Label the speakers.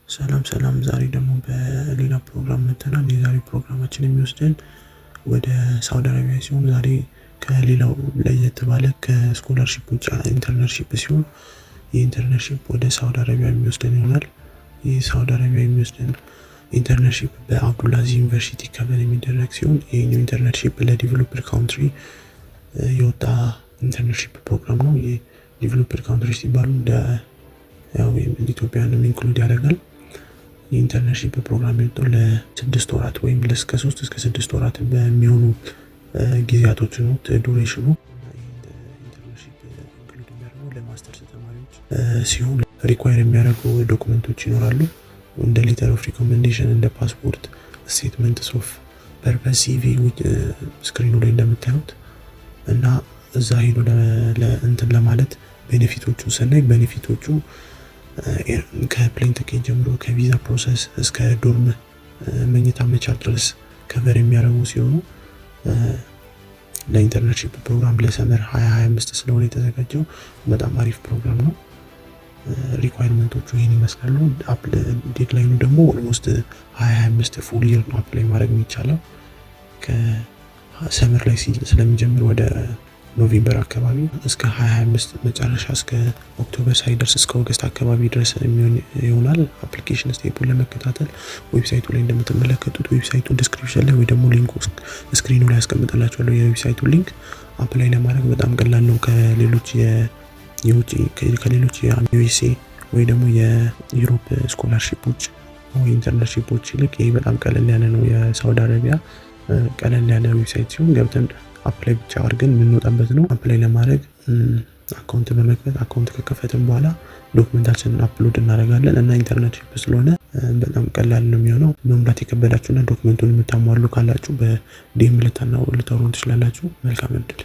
Speaker 1: ሰላም ዛሬ ደግሞ በሌላ ፕሮግራም መጥተናል። የዛሬ ፕሮግራማችን የሚወስደን ወደ ሳውዲ አረቢያ ሲሆን ዛሬ ከሌላው ለየት ባለ ከስኮላርሺፕ ውጭ ኢንተርንሺፕ ሲሆን የኢንተርንሺፕ ወደ ሳውዲ አረቢያ የሚወስደን ይሆናል። ይህ ሳውዲ አረቢያ የሚወስደን ኢንተርንሺፕ በአብዱልአዚዝ ዩኒቨርሲቲ ከቨር የሚደረግ ሲሆን ይህኛው ኢንተርንሺፕ ለዲቨሎፐር ካውንትሪ የወጣ ኢንተርንሺፕ ፕሮግራም ነው። የዲቨሎፐር ካውንትሪ ሲባሉ ኢትዮጵያንም ኢንክሉድ ያደርጋል። የኢንተርንሺፕ ፕሮግራም የወጣው ለ6 ወራት ወይም እስከ 3 እስከ 6 ወራት በሚሆኑ ጊዜያቶች ነው ዱሬሽኑ። ኢንተርንሺፕ ኢንክሉድ የሚያደርገው ለማስተርስ ተማሪዎች ሲሆን ሪኳየር የሚያደርጉ ዶክመንቶች ይኖራሉ እንደ ሌተር ኦፍ ሪኮሜንዴሽን፣ እንደ ፓስፖርት፣ ስቴትመንትስ ኦፍ ፐርፐስ፣ ሲቪ ስክሪኑ ላይ እንደምታዩት እና እዛ ሄዶ እንትን ለማለት ቤኔፊቶቹ ስናይ ቤኔፊቶቹ ከፕሌን ትኬት ጀምሮ ከቪዛ ፕሮሰስ እስከ ዶርም መኝታ መቻል ድረስ ከቨር የሚያደርጉ ሲሆኑ ለኢንተርንሺፕ ፕሮግራም ለሰመር 2025 ስለሆነ የተዘጋጀው በጣም አሪፍ ፕሮግራም ነው። ሪኳየርመንቶቹ ይህን ይመስላሉ። ዴድላይኑ ደግሞ ኦልሞስት 2025 ፉል ይር ነው አፕላይ ማድረግ የሚቻለው ከሰመር ላይ ስለሚጀምር ወደ ኖቬምበር አካባቢ እስከ 2025 መጨረሻ እስከ ኦክቶበር ሳይደርስ እስከ ኦገስት አካባቢ ድረስ የሚሆን ይሆናል። አፕሊኬሽን ስቴፑን ለመከታተል ዌብሳይቱ ላይ እንደምትመለከቱት ዌብሳይቱ ዲስክሪፕሽን ላይ ወይ ደግሞ ሊንኩ ስክሪኑ ላይ ያስቀምጥላችኋለሁ። የዌብሳይቱ ሊንክ አፕላይ ለማድረግ በጣም ቀላል ነው። ከሌሎች የዩኤስኤ ወይ ደግሞ የዩሮፕ ስኮላርሺፖች ወይ ኢንተርንሺፖች ይልቅ ይሄ በጣም ቀለል ያለ ነው። የሳውዲ አረቢያ ቀለል ያለ ዌብሳይት ሲሆን ገብተን አፕላይ ብቻ አድርገን የምንወጣበት ነው። አፕላይ ለማድረግ አካውንት በመክፈት አካውንት ከከፈትን በኋላ ዶክመንታችንን አፕሎድ እናደርጋለን እና ኢንተርንሺፕ ስለሆነ በጣም ቀላል ነው የሚሆነው። መሙላት የከበዳችሁና ዶክመንቱን የምታሟሉ ካላችሁ በዲኤም ልታወሩን ትችላላችሁ። መልካም እድል።